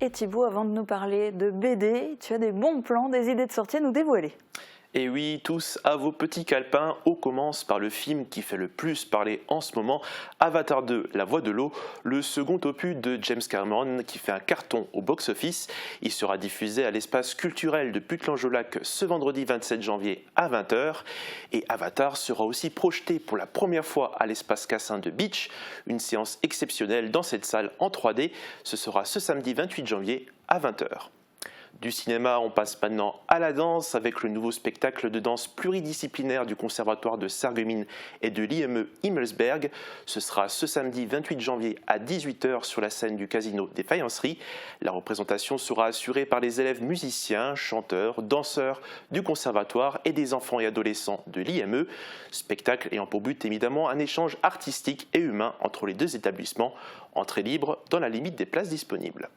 Et Thibaut, avant de nous parler de BD, tu as des bons plans, des idées de sortie à nous dévoiler. Et oui, tous à vos petits calepins, on commence par le film qui fait le plus parler en ce moment, Avatar 2, La Voix de l'eau, le second opus de James Cameron qui fait un carton au box-office. Il sera diffusé à l'espace culturel de Putelange-au-Lac ce vendredi 27 janvier à 20 h. Et Avatar sera aussi projeté pour la première fois à l'espace Cassin de Beach, une séance exceptionnelle dans cette salle en 3D. Ce sera ce samedi 28 janvier à 20 h. Du cinéma, on passe maintenant à la danse avec le nouveau spectacle de danse pluridisciplinaire du Conservatoire de Sarreguemines et de l'IME Himmelsberg. Ce sera ce samedi 28 janvier à 18 h sur la scène du Casino des Faïenceries. La représentation sera assurée par les élèves musiciens, chanteurs, danseurs du Conservatoire et des enfants et adolescents de l'IME. Spectacle ayant pour but évidemment un échange artistique et humain entre les deux établissements, entrée libre dans la limite des places disponibles.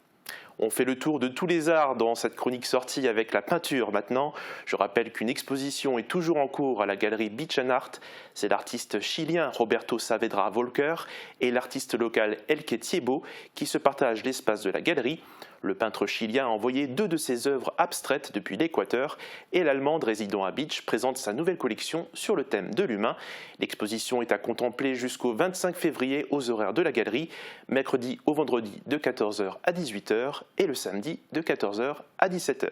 On fait le tour de tous les arts dans cette chronique sortie avec la peinture maintenant. Je rappelle qu'une exposition est toujours en cours à la galerie Beach and Art. C'est l'artiste chilien Roberto Saavedra Volker et l'artiste local Elke Thiébaut qui se partagent l'espace de la galerie. Le peintre chilien a envoyé 2 de ses œuvres abstraites depuis l'Équateur et l'Allemande résidant à Beach présente sa nouvelle collection sur le thème de l'humain. L'exposition est à contempler jusqu'au 25 février aux horaires de la galerie, mercredi au vendredi de 14 h à 18 h et le samedi de 14 h à 17 h.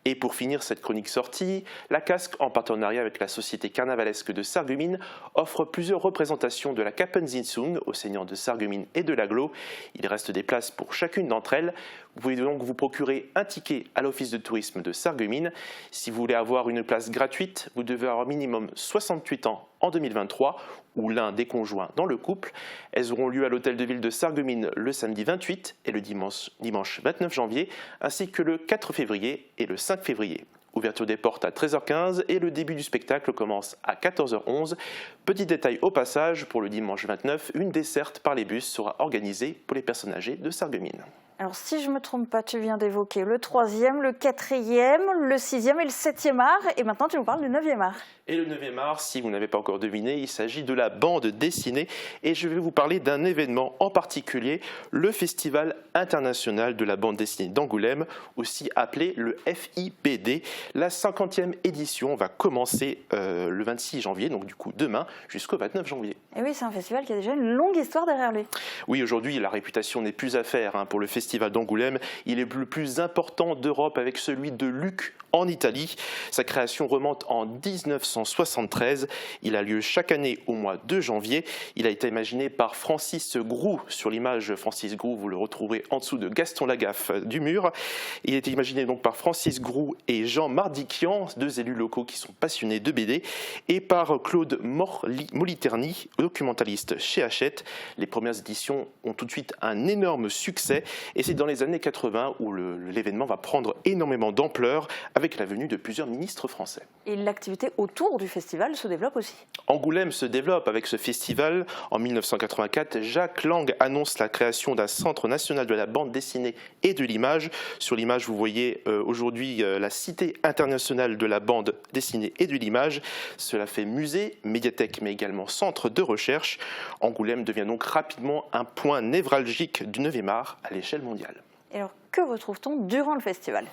Et pour finir cette chronique sortie, la Casque, en partenariat avec la Société carnavalesque de Sarreguemines, offre plusieurs représentations de la Kapenzinsung aux seigneurs de Sarreguemines et de l'Aglo. Il reste des places pour chacune d'entre elles. Vous pouvez donc vous procurer un ticket à l'office de tourisme de Sarreguemines. Si vous voulez avoir une place gratuite, vous devez avoir minimum 68 ans en 2023 ou l'un des conjoints dans le couple. Elles auront lieu à l'hôtel de ville de Sarreguemines le samedi 28 et le dimanche 29 janvier, ainsi que le 4 février et le 5 février. Ouverture des portes à 13h15 et le début du spectacle commence à 14h11. Petit détail au passage, pour le dimanche 29, une desserte par les bus sera organisée pour les personnes âgées de Sarreguemines. Alors si je ne me trompe pas, tu viens d'évoquer le 3e, le 4e, le 6e et le 7e art. Et maintenant tu nous parles du 9e art. Et le 9e art, si vous n'avez pas encore deviné, il s'agit de la bande dessinée. Et je vais vous parler d'un événement en particulier, le Festival international de la bande dessinée d'Angoulême, aussi appelé le FIBD. La 50e édition va commencer le 26 janvier, donc du coup demain, jusqu'au 29 janvier. Et oui, c'est un festival qui a déjà une longue histoire derrière lui. Oui, aujourd'hui, la réputation n'est plus à faire pour le Festival d'Angoulême. Il est le plus important d'Europe avec celui de Lucques en Italie. Sa création remonte en 1973. Il a lieu chaque année au mois de janvier. Il a été imaginé par Francis Groux. Sur l'image, Francis Groux, vous le retrouverez en dessous de Gaston Lagaffe du mur. Il a été imaginé donc par Francis Groux et Jean Mardiquian, 2 élus locaux qui sont passionnés de BD, et par Claude Moliterni, documentaliste chez Hachette. Les premières éditions ont tout de suite un énorme succès et c'est dans les années 80 où l'événement va prendre énormément d'ampleur avec la venue de plusieurs ministres français. Et l'activité autour du festival se développe aussi. Angoulême se développe avec ce festival. En 1984, Jacques Lang annonce la création d'un centre national de la bande dessinée et de l'image. Sur l'image, vous voyez aujourd'hui la Cité internationale de la bande dessinée et de l'image. Cela fait musée, médiathèque, mais également centre de recherche. Angoulême devient donc rapidement un point névralgique du 9e art à l'échelle mondiale. Et alors, que retrouve-t-on durant le festival ?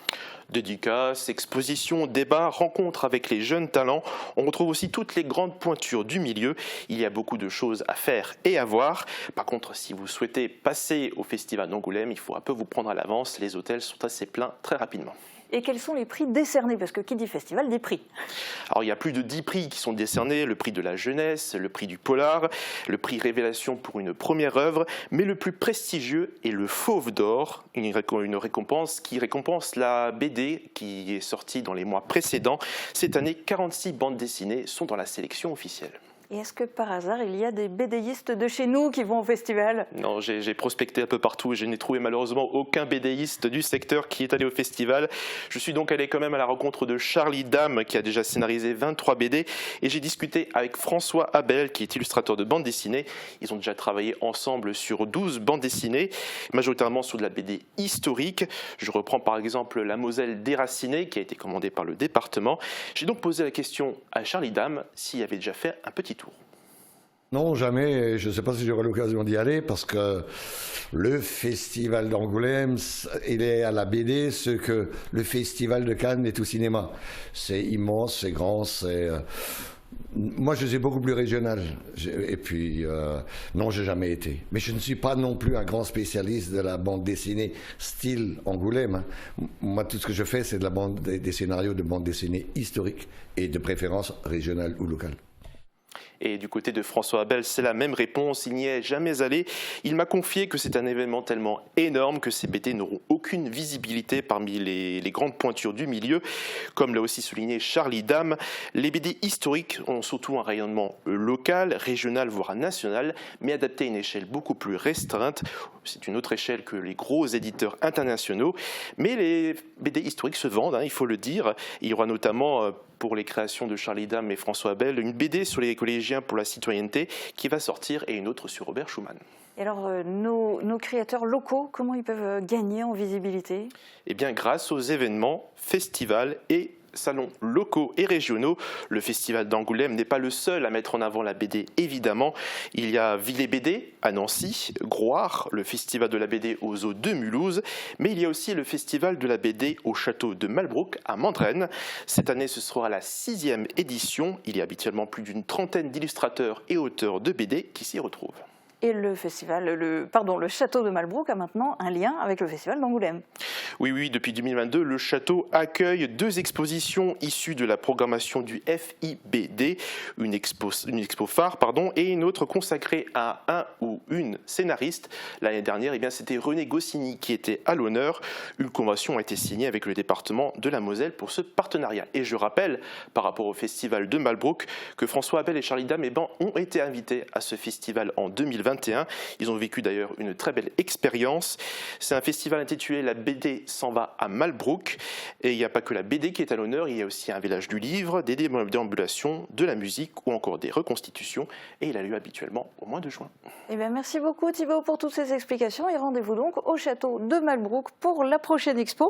Dédicaces, expositions, débats, rencontres avec les jeunes talents. On retrouve aussi toutes les grandes pointures du milieu. Il y a beaucoup de choses à faire et à voir. Par contre, si vous souhaitez passer au festival d'Angoulême, il faut un peu vous prendre à l'avance. Les hôtels sont assez pleins très rapidement. Et quels sont les prix décernés? Parce que qui dit festival dit prix. Alors il y a plus de 10 prix qui sont décernés, le prix de la jeunesse, le prix du polar, le prix révélation pour une première œuvre, mais le plus prestigieux est le Fauve d'Or, une récompense qui récompense la BD qui est sortie dans les mois précédents. Cette année, 46 bandes dessinées sont dans la sélection officielle. Et est-ce que par hasard, il y a des BDistes de chez nous qui vont au festival? Non, j'ai prospecté un peu partout et je n'ai trouvé malheureusement aucun BDiste du secteur qui est allé au festival. Je suis donc allé quand même à la rencontre de Charlie Dame qui a déjà scénarisé 23 BD et j'ai discuté avec François Abel qui est illustrateur de bande dessinée. Ils ont déjà travaillé ensemble sur 12 bandes dessinées, majoritairement sur de la BD historique. Je reprends par exemple La Moselle déracinée qui a été commandée par le département. J'ai donc posé la question à Charlie Dame s'il avait déjà fait un petit tour. Non, jamais. Je ne sais pas si j'aurai l'occasion d'y aller parce que le festival d'Angoulême, il est à la BD ce que le festival de Cannes est au cinéma. C'est immense, c'est grand, c'est... Moi, je suis beaucoup plus régional. Et puis, non, j'ai jamais été. Mais je ne suis pas non plus un grand spécialiste de la bande dessinée style Angoulême, hein. Moi, tout ce que je fais, c'est des scénarios de bande dessinée historique et de préférence régionale ou locale. Et du côté de François Abel, c'est la même réponse, il n'y est jamais allé. Il m'a confié que c'est un événement tellement énorme que ces BD n'auront aucune visibilité parmi les grandes pointures du milieu. Comme l'a aussi souligné Charlie Dame, les BD historiques ont surtout un rayonnement local, régional, voire national, mais adapté à une échelle beaucoup plus restreinte. C'est une autre échelle que les gros éditeurs internationaux. Mais les BD historiques se vendent, hein, il faut le dire. Il y aura notamment... pour les créations de Charlie Dame et François Abel, une BD sur les collégiens pour la citoyenneté qui va sortir et une autre sur Robert Schuman. Et alors, nos créateurs locaux, comment ils peuvent gagner en visibilité? Eh bien, grâce aux événements, festivals et salons locaux et régionaux. Le festival d'Angoulême n'est pas le seul à mettre en avant la BD, évidemment. Il y a Villers BD à Nancy, Groire, le festival de la BD aux Eaux de Mulhouse, mais il y a aussi le festival de la BD au château de Malbrouck à Mandrennes. Cette année, ce sera la 6e édition. Il y a habituellement plus d'une trentaine d'illustrateurs et auteurs de BD qui s'y retrouvent. Et le château de Malbrouck a maintenant un lien avec le festival d'Angoulême. Oui, depuis 2022, le château accueille 2 expositions issues de la programmation du FIBD, une expo phare, et une autre consacrée à un ou une scénariste. L'année dernière, c'était René Goscinny qui était à l'honneur. Une convention a été signée avec le département de la Moselle pour ce partenariat. Et je rappelle, par rapport au festival de Malbrouck, que François Abel et Charlie Dame ont été invités à ce festival en 2021. Ils ont vécu d'ailleurs une très belle expérience. C'est un festival intitulé La BD s'en va à Malbrouck. Et il n'y a pas que la BD qui est à l'honneur, il y a aussi un village du livre, des déambulations, de la musique ou encore des reconstitutions. Et il a lieu habituellement au mois de juin. Merci beaucoup Thibaut pour toutes ces explications et rendez-vous donc au château de Malbrouck pour la prochaine expo.